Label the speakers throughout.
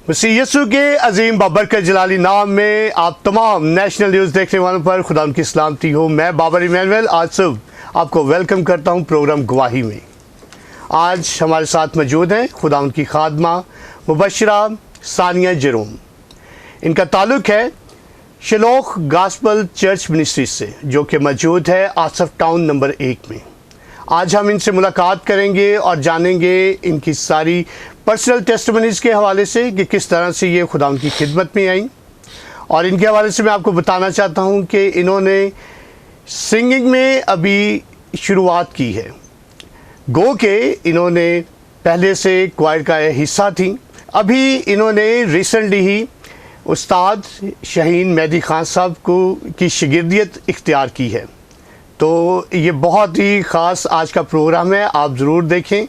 Speaker 1: मसीह यीशु के अजीम बाबरकत जलाली नाम में आप तमाम नेशनल न्यूज़ देखने वालों पर खुदा उनकी सलामती हो। मैं बाबर इमैनुअल आज सब आपको वेलकम करता हूं प्रोग्राम गवाही में। आज हमारे साथ मौजूद हैं खुदा उनकी खादमा मुबशरा सानिया जेरोम। इनका ताल्लुक़ है शलोख गॉस्पल चर्च मिनिस्ट्री से, जो कि मौजूद है आसफ टाउन नंबर 1 में। आज हम इनसे मुलाकात करेंगे और जानेंगे इनकी सारी पर्सनल टेस्टिमनीज़ के हवाले से कि किस तरह से ये खुदा उनकी खिदमत में आई। और इनके हवाले से मैं आपको बताना चाहता हूँ कि इन्होंने सिंगिंग में अभी शुरुआत की है। गो के इन्होंने पहले से क्वायर का हिस्सा थी। अभी इन्होंने रिसेंटली ही उस्ताद शहीन मेहदी खान साहब की शागिर्दियत इख्तियार की है। तो ये बहुत ही ख़ास आज का प्रोग्राम है, आप ज़रूर देखें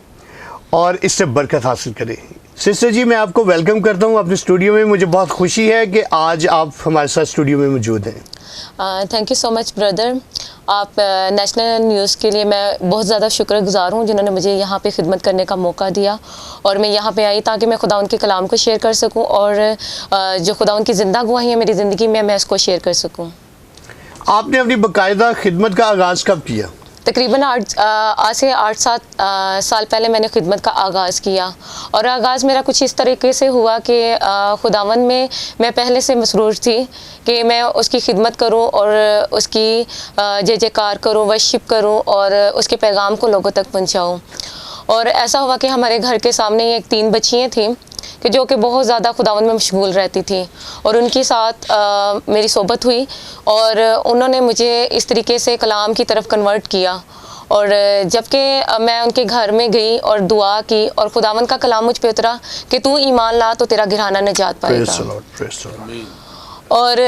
Speaker 1: और इससे बरकत हासिल करें। सिस्टर जी, मैं आपको वेलकम करता हूँ अपने स्टूडियो में। मुझे बहुत खुशी है कि आज आप हमारे साथ स्टूडियो में मौजूद हैं।
Speaker 2: Thank you so much brother. आप नेशनल न्यूज़ के लिए मैं बहुत ज़्यादा शुक्रगुजार हूँ जिन्होंने मुझे यहाँ पे खिदमत करने का मौका दिया और मैं यहाँ पे आई ताकि मैं खुदा उनके कलाम को शेयर कर सकूँ और जो खुदा उनकी ज़िंदा गवाही है मेरी ज़िंदगी में, मैं इसको शेयर कर सकूँ।
Speaker 1: आपने अपनी बाकायदा खिदमत का आगाज़ कब किया?
Speaker 2: तकरीबन आज से 8-7 साल पहले मैंने खिदमत का आगाज़ किया और आगाज़ मेरा कुछ इस तरीके से हुआ कि खुदावन में मैं पहले से मसरूर थी कि मैं उसकी खिदमत करूं और उसकी जय जयकार करूं, वर्शिप करूं और उसके पैगाम को लोगों तक पहुंचाऊं। और ऐसा हुआ कि हमारे घर के सामने एक 3 बच्चियाँ थीं कि जो कि बहुत ज़्यादा खुदावन में मशगूल रहती थी और उनके साथ मेरी सोबत हुई और उन्होंने मुझे इस तरीके से कलाम की तरफ कन्वर्ट किया। और जबकि मैं उनके घर में गई और दुआ की और खुदावन का कलाम मुझ पे उतरा कि तू ईमान ला तो तेरा घराना निजात पाएगा। और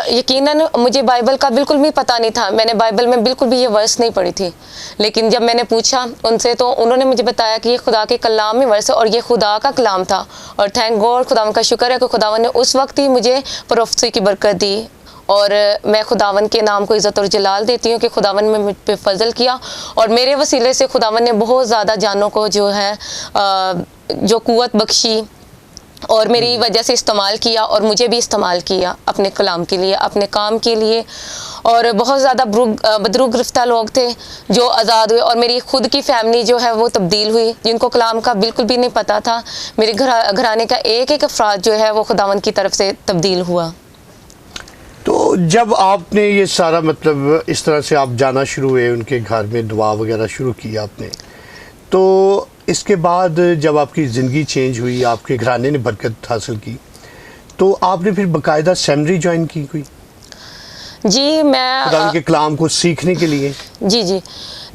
Speaker 2: यकीनन मुझे बाइबल का बिल्कुल भी पता नहीं था, मैंने बाइबल में बिल्कुल भी ये वर्स नहीं पढ़ी थी। लेकिन जब मैंने पूछा उनसे तो उन्होंने मुझे बताया कि ये खुदा के कलाम में वर्स है और ये खुदा का कलाम था। और थैंक गॉड, खुदावन का शुक्र है कि खुदावन ने उस वक्त ही मुझे प्रोफेसी की बरकत दी। और मैं खुदावन के नाम को इज़्ज़त और जलाल देती हूँ कि खुदावन ने मुझ पे फजल किया और मेरे वसीले से खुदावन ने बहुत ज़्यादा जानों को जो है जो कुव्वत बख्शी और मेरी वजह से इस्तेमाल किया और मुझे भी इस्तेमाल किया अपने कलाम के लिए, अपने काम के लिए। और बहुत ज़्यादा बदरू गिरफ्तार लोग थे जो आज़ाद हुए और मेरी खुद की फैमिली जो है वो तब्दील हुई, जिनको कलाम का बिल्कुल भी नहीं पता था। मेरे घराने का एक अफराद जो है वो खुदावन की तरफ से तब्दील हुआ।
Speaker 1: तो जब आपने ये सारा मतलब इस तरह से आप जाना शुरू हुए उनके घर में, दुआ वगैरह शुरू की आपने, तो इसके बाद जब आपकी ज़िंदगी चेंज हुई, आपके घराने ने बरकत हासिल की, तो आपने फिर बाकायदा सेमिनरी ज्वाइन की कोई?
Speaker 2: जी, मैं
Speaker 1: खुदा के कलाम को सीखने के लिए।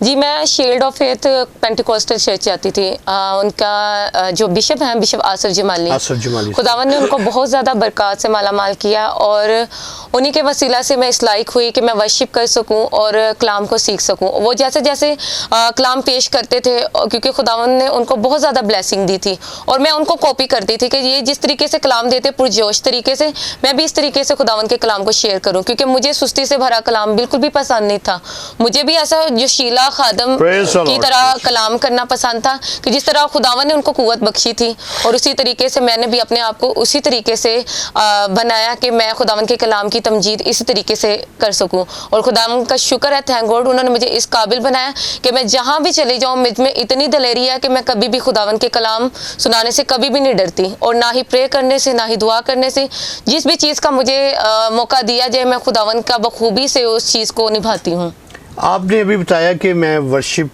Speaker 2: जी, मैं shield of faith Pentecostal church जाती थी। उनका जो बिशप हैं, बिशप आसफ जमाली, खुदावन ने उनको बहुत ज़्यादा बरकत से माला माल किया और उन्हीं के वसीला से मैं इस लायक हुई कि मैं वर्शिप कर सकूं और कलाम को सीख सकूं। वो जैसे जैसे कलाम पेश करते थे, क्योंकि खुदावन ने उनको बहुत ज़्यादा ब्लेसिंग दी थी और मैं उनको कॉपी करती थी कि ये जिस तरीके से कलाम देते पुरजोश तरीके से, मैं भी इस तरीके से खुदावन के कलाम को शेयर करूँ, क्योंकि मुझे सुस्ती से भरा कलाम बिल्कुल भी पसंद नहीं था। मुझे भी ऐसा जो शीला खादम की तरह कलाम करना पसंद था कि जिस तरह खुदावन ने उनको कुव्वत बख्शी थी और उसी तरीके से मैंने भी अपने आप को उसी तरीके से बनाया कि मैं खुदावन के कलाम की तमजीद इसी तरीके से कर सकूं। और खुदावन का शुक्र है, थैंक गॉड, उन्होंने मुझे इस काबिल बनाया कि मैं जहां भी चली जाऊं मुझ में इतनी दलेरी है कि मैं कभी भी खुदावन के कलाम सुनाने से कभी भी नहीं डरती और ना ही प्रे करने से, ना ही दुआ करने से। जिस भी चीज़ का मुझे मौका दिया जाए मैं खुदावन का बखूबी से उस चीज़ को निभाती हूँ।
Speaker 1: आपने अभी बताया कि मैं वर्शिप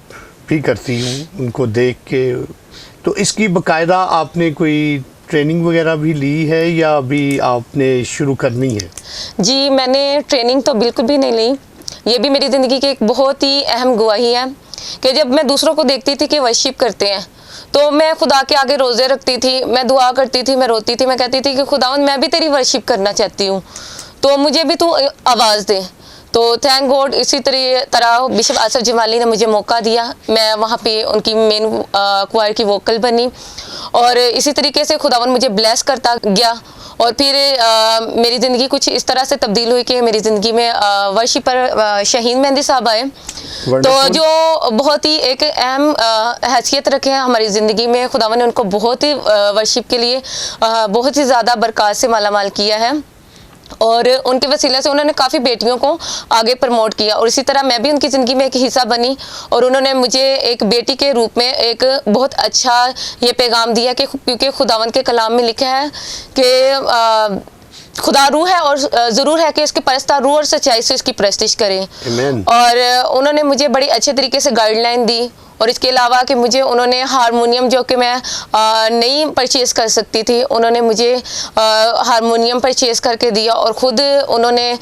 Speaker 1: भी करती हूँ उनको देख के, तो इसकी बाकायदा आपने कोई ट्रेनिंग वगैरह भी ली है या अभी आपने शुरू करनी है?
Speaker 2: जी, मैंने ट्रेनिंग तो बिल्कुल भी नहीं ली। ये भी मेरी ज़िंदगी की एक बहुत ही अहम गवाही है कि जब मैं दूसरों को देखती थी कि वर्शिप करते हैं तो मैं खुदा के आगे रोज़े रखती थी, मैं दुआ करती थी, मैं रोती थी, मैं कहती थी कि खुदावन मैं भी तेरी वर्शिप करना चाहती हूँ, तो मुझे भी तू आवाज़ दे। तो थैंक गॉड इसी तरह बिशप आसफ जमाली ने मुझे मौका दिया, मैं वहाँ पे उनकी मेन क्वायर की वोकल बनी और इसी तरीके से खुदावन मुझे ब्लेस करता गया। और फिर मेरी ज़िंदगी कुछ इस तरह से तब्दील हुई कि मेरी ज़िंदगी में वर्शिपर शाहीन मेहंदी साहब आए, तो जो बहुत ही एक अहम हैसियत रखे हैं हमारी ज़िंदगी में। खुदावन ने उनको बहुत ही वर्शिप के लिए बहुत ही ज़्यादा बरकत से मालामाल किया है और उनके वसीले से उन्होंने काफ़ी बेटियों को आगे प्रमोट किया और इसी तरह मैं भी उनकी ज़िंदगी में एक हिस्सा बनी और उन्होंने मुझे एक बेटी के रूप में एक बहुत अच्छा ये पैगाम दिया कि क्योंकि खुदावन के कलाम में लिखा है कि खुदा रूह है और ज़रूर है कि इसके परस्तार रूह और सच्चाई से इसकी प्रस्तिश करें। और उन्होंने मुझे बड़ी अच्छे तरीके से गाइडलाइन दी और इसके अलावा कि मुझे उन्होंने हारमोनियम जो कि मैं नहीं परचेज़ कर सकती थी, उन्होंने मुझे हारमोनियम परचेज़ करके दिया और ख़ुद उन्होंने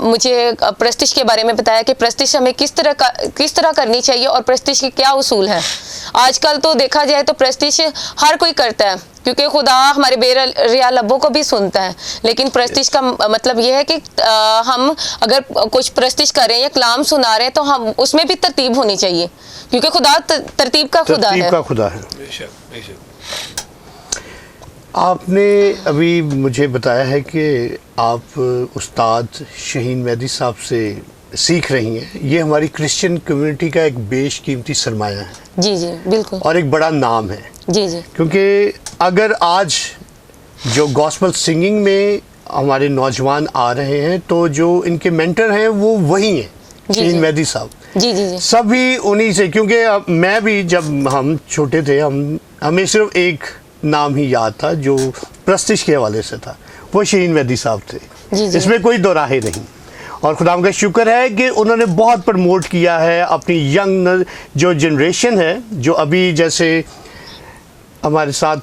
Speaker 2: मुझे प्रस्तिश के बारे में बताया कि प्रस्तिश हमें किस तरह करनी चाहिए और प्रस्तिश के क्या उसूल हैं। आजकल तो देखा जाए तो प्रस्तिश हर कोई करता है क्योंकि खुदा हमारे बेरिया लबों को भी सुनता है, लेकिन प्रस्तिश का मतलब यह है कि हम अगर कुछ प्रस्तिश कर रहे हैं या कलाम सुना रहे हैं तो हम उसमें भी तरतीब होनी चाहिए क्योंकि खुदा तरतीब का खुदा है।
Speaker 1: आपने अभी मुझे बताया है कि आप उस्ताद शाहीन मेहंदी साहब से सीख रही हैं। ये हमारी क्रिश्चियन कम्युनिटी का एक बेशकीमती सरमाया है।
Speaker 2: जी जी बिल्कुल।
Speaker 1: और एक बड़ा नाम है।
Speaker 2: जी जी।
Speaker 1: क्योंकि अगर आज जो गॉस्पल सिंगिंग में हमारे नौजवान आ रहे हैं तो जो इनके मेंटर हैं वो वही हैं, शाहीन मेहंदी साहब।
Speaker 2: जी जी जी।
Speaker 1: सभी उन्हीं से, क्योंकि मैं भी जब हम छोटे थे हमें सिर्फ एक नाम ही याद था जो प्रस्तिश के हवाले से था, वो शाहीन मेहंदी साहब थे।
Speaker 2: जी जी।
Speaker 1: इसमें कोई दो राहें नहीं। और खुदा का शुक्र है कि उन्होंने बहुत प्रमोट किया है अपनी यंग जो जनरेशन है, जो अभी जैसे हमारे साथ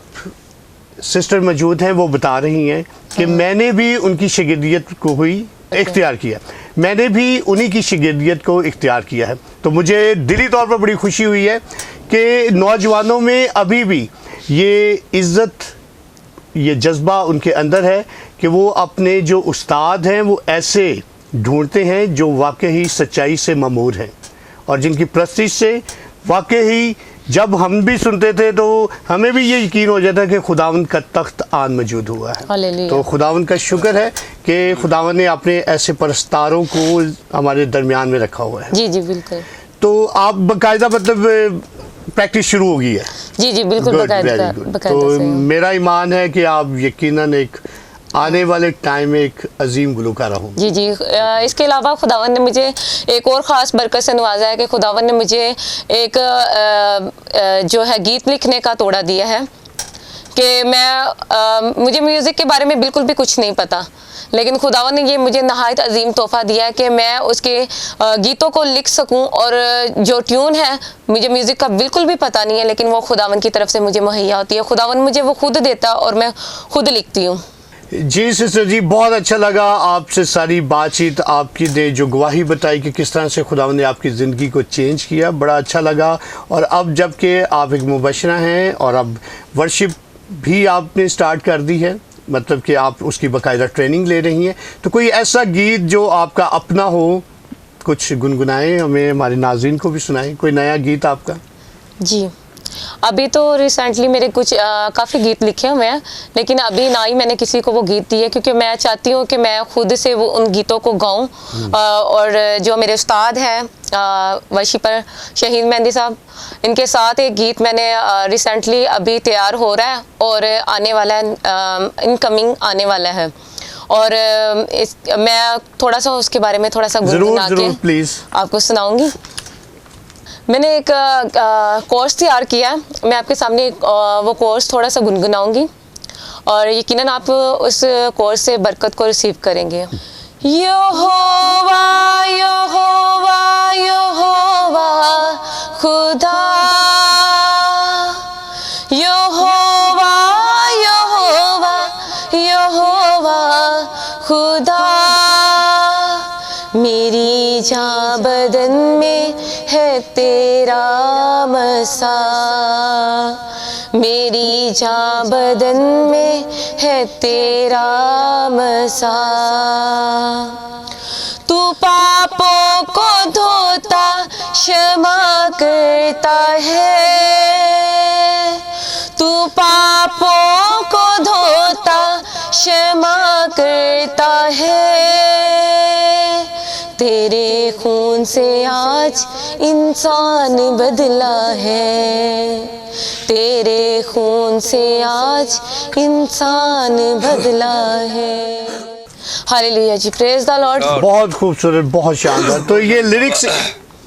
Speaker 1: सिस्टर मौजूद हैं वो बता रही हैं कि मैंने भी उनकी शागिर्दियत को इख्तियार किया, मैंने भी उन्हीं की शागिर्दियत को इख्तियार किया है। तो मुझे दिली तौर पर बड़ी खुशी हुई है कि नौजवानों में अभी भी ये इज़्ज़त, ये जज्बा उनके अंदर है कि वो अपने जो उस्ताद हैं वो ऐसे ढूंढते हैं जो वाकई सच्चाई से ममूर हैं और जिनकी प्रस्तिश से वाकई जब हम भी सुनते थे तो हमें भी ये यकीन हो जाता है कि खुदावन का तख्त आन मौजूद हुआ है। तो खुदावन का शुक्र है कि खुदावन ने अपने ऐसे परस्तारों को हमारे दरमियान में रखा हुआ है।
Speaker 2: जी जी बिल्कुल।
Speaker 1: तो आप बाकायदा मतलब प्रैक्टिस शुरू हो गई है?
Speaker 2: जी जी बिल्कुल बाकायदा।
Speaker 1: तो मेरा ईमान है कि आप यकीनन एक आने वाले टाइम में एक अजीम गुलकारा हूँ।
Speaker 2: जी जी। इसके अलावा खुदावन ने मुझे एक और ख़ास बरकत से नवाजा है कि खुदावन ने मुझे एक जो है गीत लिखने का तोड़ा दिया है कि मुझे म्यूज़िक के बारे में बिल्कुल भी कुछ नहीं पता, लेकिन खुदावन ने ये मुझे नहायत अजीम तोहफ़ा दिया है कि मैं उसके गीतों को लिख सकूं और जो ट्यून है मुझे म्यूज़िक का बिल्कुल भी पता नहीं है, लेकिन वो खुदावन की तरफ से मुझे मुहैया होती है। खुदावन मुझे वो खुद देता और मैं खुद लिखती हूँ।
Speaker 1: जी सिस्टर जी, बहुत अच्छा लगा आपसे सारी बातचीत, आपकी ने जो गवाही बताई कि किस तरह से खुदावंद ने आपकी ज़िंदगी को चेंज किया, बड़ा अच्छा लगा। और अब जबकि आप एक मुबशरा हैं और अब वर्शिप भी आपने स्टार्ट कर दी है, मतलब कि आप उसकी बाकायदा ट्रेनिंग ले रही हैं, तो कोई ऐसा गीत जो आपका अपना हो, कुछ गुनगुनाएं हमें, हमारे नाज़रीन को भी सुनाएं, कोई नया गीत आपका।
Speaker 2: जी अभी तो रिसेंटली मेरे कुछ काफ़ी गीत लिखे हुए हैं, लेकिन अभी ना ही मैंने किसी को वो गीत दिए क्योंकि मैं चाहती हूँ कि मैं खुद से वो उन गीतों को गाऊँ। और जो मेरे उस्ताद हैं वर्शिपर शाहीन मेहंदी साहब, इनके साथ एक गीत मैंने रिसेंटली अभी तैयार हो रहा है और आने वाला है, इनकमिंग आने वाला है। और मैं थोड़ा सा उसके बारे में थोड़ा सा गुनगुना के
Speaker 1: प्लीज़ आपको
Speaker 2: सुनाऊँगी। मैंने एक कोर्स तैयार किया, मैं आपके सामने वो कोर्स थोड़ा सा गुनगुनाऊंगी और यकीनन आप उस कोर्स से बरकत को रिसीव करेंगे। यहोवा यहोवा यहोवा खुदा, यहोवा यहोवा यहोवा खुदा, मेरी जान बदन में है तेरा मसा, मेरी जान बदन में है तेरा मसा, तू पापों को धोता क्षमा करता है, तू पापों को धोता क्षमा करता है। तेरे खून से आज इंसान बदला है, तेरे खून से आज इंसान बदला है। हालेलुया जी, प्रेज द लॉर्ड।
Speaker 1: बहुत खूबसूरत, बहुत शानदार। तो ये लिरिक्स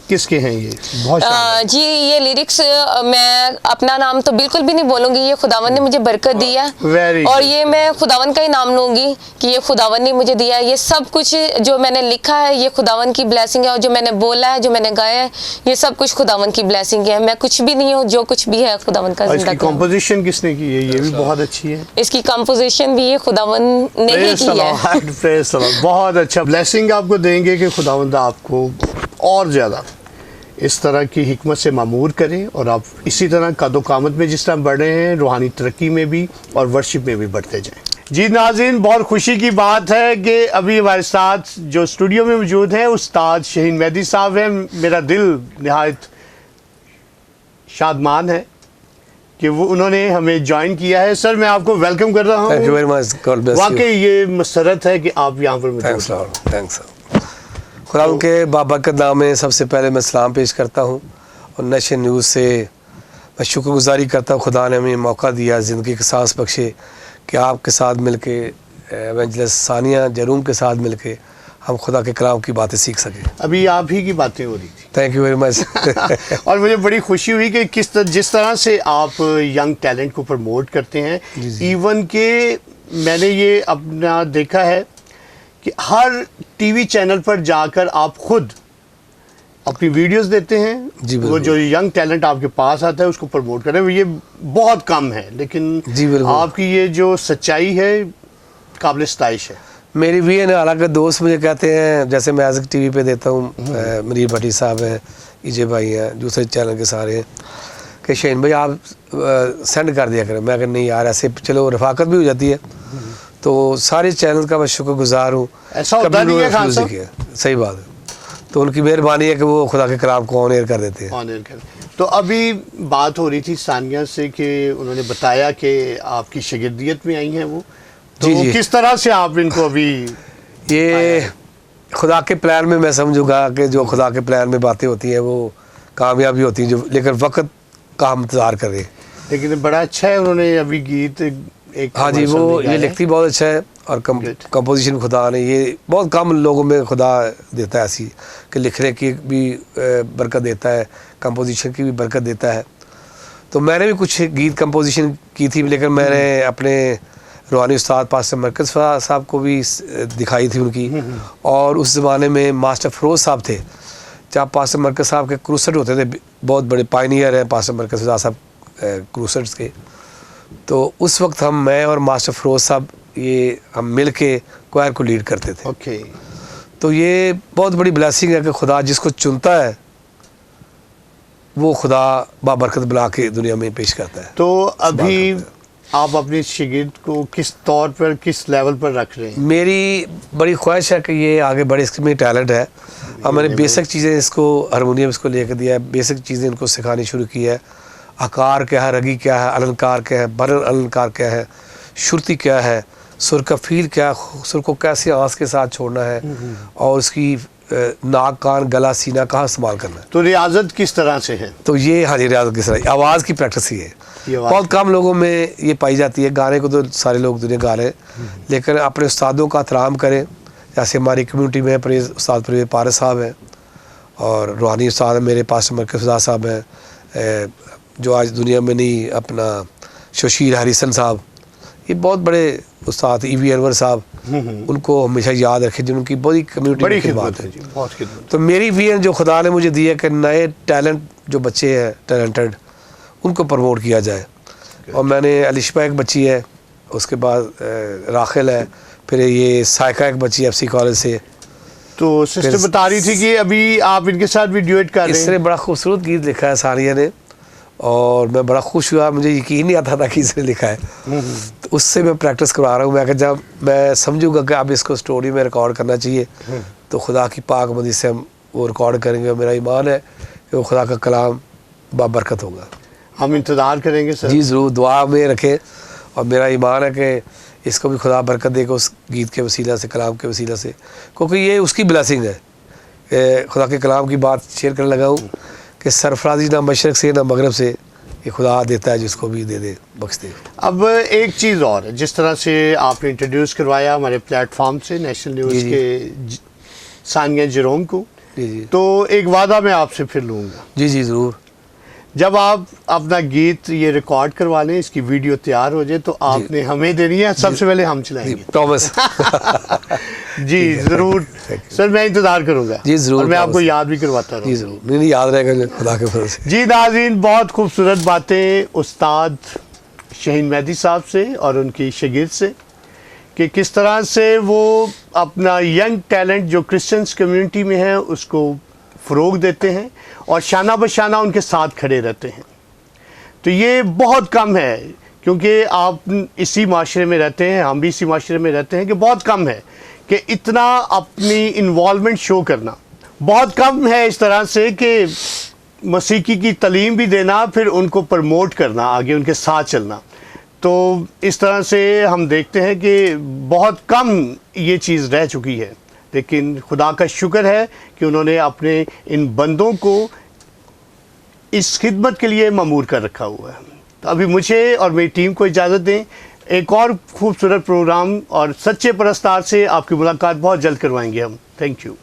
Speaker 1: किसके हैं? ये बहुत शानदार।
Speaker 2: जी ये लिरिक्स मैं अपना नाम तो बिल्कुल भी नहीं बोलूंगी, ये खुदावन ने मुझे बरकत दी है
Speaker 1: Very
Speaker 2: और
Speaker 1: good.
Speaker 2: ये मैं खुदावन का ही नाम लूंगी कि ये खुदावन ने मुझे दिया है। ये सब कुछ जो मैंने लिखा है ये खुदावन की ब्लेसिंग है, और जो मैंने बोला है, जो मैंने गाया है, ये सब कुछ खुदावन की ब्लेसिंग है। मैं कुछ भी नहीं हूँ, जो कुछ भी है खुदावन का
Speaker 1: और
Speaker 2: जिंदा
Speaker 1: इसकी
Speaker 2: काम।
Speaker 1: कंपोजिशन किसने की है? ये भी बहुत अच्छी है।
Speaker 2: इसकी कंपोजिशन भी ये खुदावन ने ही
Speaker 1: Praise the
Speaker 2: की है।
Speaker 1: Lord, praise the Lord। बहुत अच्छा ब्लेसिंग आपको देंगे कि खुदावंद आपको और ज़्यादा इस तरह की हिकमत से मामूर करें और आप इसी तरह कदो-कामत में जिस तरह बढ़ रहे हैं, रूहानी तरक्की में भी और वर्शिप में भी बढ़ते जाएं। जी नाज़रीन, बहुत खुशी की बात है कि अभी हमारे साथ जो स्टूडियो में मौजूद हैं उस्ताद शहीन मेहदी साहब हैं। मेरा दिल निहायत शादमान है कि वो उन्होंने हमें ज्वाइन किया है। सर मैं आपको वेलकम कर रहा
Speaker 3: थैंक यू
Speaker 1: हूँ।
Speaker 3: Very much, God bless you.
Speaker 1: वाकई ये मसरत है कि आप यहाँ पर
Speaker 3: थैंक्स
Speaker 1: मौजूद
Speaker 3: लॉर्ड, थैंक्स। खुदा के बाबरकत नाम में सबसे पहले मैं सलाम पेश करता हूँ और नेशन न्यूज़ से मैं शुक्रगुजारी करता हूँ। खुदा ने हमें मौका दिया, ज़िंदगी का सांस बख्शे कि आपके साथ मिलके एवेंजलिस्ट सानिया जरूम के साथ मिलके हम खुदा के कलाम की बातें सीख सकें।
Speaker 1: अभी आप ही की बातें हो रही थी।
Speaker 3: Thank you very much.
Speaker 1: और मुझे बड़ी खुशी हुई कि जिस तरह से आप यंग टैलेंट को प्रमोट करते हैं।
Speaker 3: जी, जी।
Speaker 1: इवन के मैंने ये अपना देखा है कि हर टीवी चैनल पर जाकर आप खुद अपनी वीडियोस देते हैं।
Speaker 3: जी,
Speaker 1: वो
Speaker 3: बिल्कुल।
Speaker 1: जो यंग टैलेंट आपके पास आता है उसको प्रमोट करें, ये बहुत कम है, लेकिन
Speaker 3: जी, बिल्कुल।
Speaker 1: आपकी ये जो सच्चाई है काबिल सताइश है।
Speaker 3: मेरी भी है, हालांकि दोस्त मुझे कहते हैं, जैसे मैं आज टीवी पे देता हूँ, मनीर भट्टी साहब हैं, ईजे भाई हैं, दूसरे चैनल के सारे हैं, कि शहीन भाई आप सेंड कर दिया करें। मैं कहा नहीं यार, ऐसे चलो रफाकत भी हो जाती है। तो सारे चैनल का मैं शुक्रगुजार हूँ।
Speaker 1: ऐसा होता
Speaker 3: कभी
Speaker 1: नहीं है
Speaker 3: उन्होंने
Speaker 1: खान
Speaker 3: refuse
Speaker 1: साहब।
Speaker 3: नहीं किया। सही बात है। तो उनकी मेहरबानी है कि वो खुदा के कलाम को ऑन एयर कर देते हैं।
Speaker 1: ऑन एयर कर। तो अभी बात हो रही थी सानिया से कि उन्होंने बताया कि आपकी शागिर्दियत में आई हैं वो, तो
Speaker 3: जी, जी।
Speaker 1: किस तरह से आप इनको अभी
Speaker 3: ये खुदा के प्लान में मैं समझूंगा कि जो खुदा के प्लान में बातें होती हैं वो कामयाबी होती हैं, जो लेकिन वक्त का हम इंतज़ार करें।
Speaker 1: लेकिन बड़ा अच्छा है उन्होंने अभी गीत एक
Speaker 3: हाँ जी,
Speaker 1: commercial
Speaker 3: वो
Speaker 1: में
Speaker 3: ये
Speaker 1: गाया है।
Speaker 3: लिखती बहुत अच्छा है और
Speaker 1: Good.
Speaker 3: कंपोजिशन भी खुदा ने, ये बहुत कम लोगों में खुदा देता है ऐसी कि लिखने की भी बरकत देता है, कंपोजिशन की भी बरकत देता है। तो मैंने भी कुछ गीत कंपोजिशन की थी, लेकिन मैंने अपने रूहानी उस्ताद पास्टर मरकज़ साहब को भी दिखाई थी उनकी। और उस ज़माने में मास्टर फरोज साहब थे, जहाँ पास्टर मरकज़ साहब के क्रूसेट होते थे, बहुत बड़े पायनियर हैं पास्टर मरकज़ साहब क्रूसेट्स के। तो उस वक्त मैं और मास्टर फरोज साहब ये हम मिल के क्वायर को लीड करते थे।
Speaker 1: ओके।
Speaker 3: तो ये बहुत बड़ी ब्लेसिंग है कि खुदा जिसको चुनता है वो खुदा बाबरकत बुला के दुनिया में पेश करता है।
Speaker 1: तो अभी
Speaker 3: बात
Speaker 1: आप अपने शागिर्द को किस तौर पर, किस लेवल पर रख रहे हैं?
Speaker 3: मेरी बड़ी ख्वाहिश है कि ये आगे बढ़े, इसमें टैलेंट है। और मैंने बेसिक चीज़ें इसको, हारमोनियम इसको लेकर दिया है, बेसिक चीज़ें इनको सिखानी शुरू की है। आकार क्या है, रगी क्या है, अलंकार क्या है, भरल अलंकार क्या है, श्रुति क्या है, सुर का फील क्या है, सुर को कैसे आँस के साथ छोड़ना है, और उसकी नाक कान गला सीना कहाँ इस्तेमाल करना है।
Speaker 1: तो रियाजत किस तरह से है?
Speaker 3: तो ये हाँ जी, रियाजत किस तरह, आवाज़ की प्रैक्टिस ही है।
Speaker 1: ये आवाज़
Speaker 3: बहुत कम लोगों में ये पाई जाती है। गाने को तो सारे लोग दुनिया गा रहे हैं, लेकिन अपने उस्तादों का एहतराम करें। जैसे हमारी कम्युनिटी में उस्ताद परवेज़ पारस साहब हैं, और रूहानी उस्ताद मेरे पास मरकज़ साहब हैं, जो आज दुनिया में नहीं, अपना शशीर हरीसन साहब, ये बहुत बड़े उस्ताद, ईवी अनवर साहब, उनको हमेशा याद रखें जिनकी बड़ी कम्युनिटी
Speaker 1: बड़ी
Speaker 3: में
Speaker 1: खिदमत
Speaker 3: खिदमत
Speaker 1: है
Speaker 3: है।
Speaker 1: जी, बहुत खिदमत।
Speaker 3: तो मेरी विजन जो खुदा ने मुझे दी है कि नए टैलेंट जो बच्चे हैं टैलेंटेड, उनको प्रमोट किया जाए। और मैंने अलिशबा एक बच्ची है, उसके बाद राखिल है, फिर ये सायका एक बच्ची FC कॉलेज से।
Speaker 1: तो सिस्टर बता रही थी कि अभी आप इनके साथ भी ड्यूएट कर रहे
Speaker 3: इसने
Speaker 1: हैं।
Speaker 3: बड़ा खूबसूरत गीत लिखा है सानिया ने, और मैं बड़ा खुश हुआ, मुझे यकीन नहीं आता था कि इसने लिखा है। तो उससे मैं प्रैक्टिस करवा रहा हूँ। मैं जब मैं समझूंगा कि अब इसको स्टोरी में रिकॉर्ड करना चाहिए तो खुदा की पाक मर्ज़ी से हम वो रिकॉर्ड करेंगे। मेरा ईमान है कि वो खुदा का कलाम बाबरकत होगा।
Speaker 1: हम इंतज़ार करेंगे सर।
Speaker 3: जी ज़रूर, दुआ में रखें। और मेरा ईमान है कि इसको भी खुदा बरकत देगा उस गीत के वसीला से, कलाम के वसीला से, क्योंकि ये उसकी ब्लेसिंग है। खुदा के कलाम की बात शेयर करने लगा हूँ कि सरफराजी ना मशरक़ से ना मगरब से, ये खुदा देता है जिसको भी दे दे, बख्श दे।
Speaker 1: अब एक चीज़ और है, जिस तरह से आपने इंट्रोड्यूस करवाया हमारे प्लेटफॉर्म से नेशनल न्यूज़ के सानिया जरोम को,
Speaker 3: जी
Speaker 1: तो एक वादा मैं आपसे फिर लूँगा।
Speaker 3: जी जी ज़रूर।
Speaker 1: जब आप अपना गीत ये रिकॉर्ड करवा लें, इसकी वीडियो तैयार हो जाए, तो आपने हमें देनी है, सबसे पहले हम चलाएंगे।
Speaker 3: प्रॉमिस।
Speaker 1: जी ज़रूर सर, मैं इंतज़ार करूँगा।
Speaker 3: जी ज़रूर,
Speaker 1: और मैं आपको
Speaker 3: promise।
Speaker 1: याद भी करवाता रहूँगा।
Speaker 3: जी ज़रूर, नहीं याद रहेगा खुदा के भरोसे।
Speaker 1: जी नाज़रीन, बहुत खूबसूरत बातें उस्ताद शहीन मेहदी साहब से और उनकी शागिर्द से, कि किस तरह से वो अपना यंग टैलेंट जो क्रिश्चियंस कम्युनिटी में है उसको फ़रोग देते हैं और शाना बशाना उनके साथ खड़े रहते हैं। तो ये बहुत कम है, क्योंकि आप इसी माशरे में रहते हैं, हम भी इसी माशरे में रहते हैं, कि बहुत कम है कि इतना अपनी इन्वॉल्वमेंट शो करना। बहुत कम है इस तरह से कि मसीकी की तालीम भी देना, फिर उनको प्रमोट करना, आगे उनके साथ चलना। तो इस तरह से हम देखते हैं कि बहुत कम ये चीज़ रह चुकी है। लेकिन खुदा का शुक्र है कि उन्होंने अपने इन बंदों को इस खिदमत के लिए ममूर कर रखा हुआ है। तो अभी मुझे और मेरी टीम को इजाज़त दें। एक और खूबसूरत प्रोग्राम और सच्चे परस्तार से आपकी मुलाकात बहुत जल्द करवाएंगे हम। Thank you.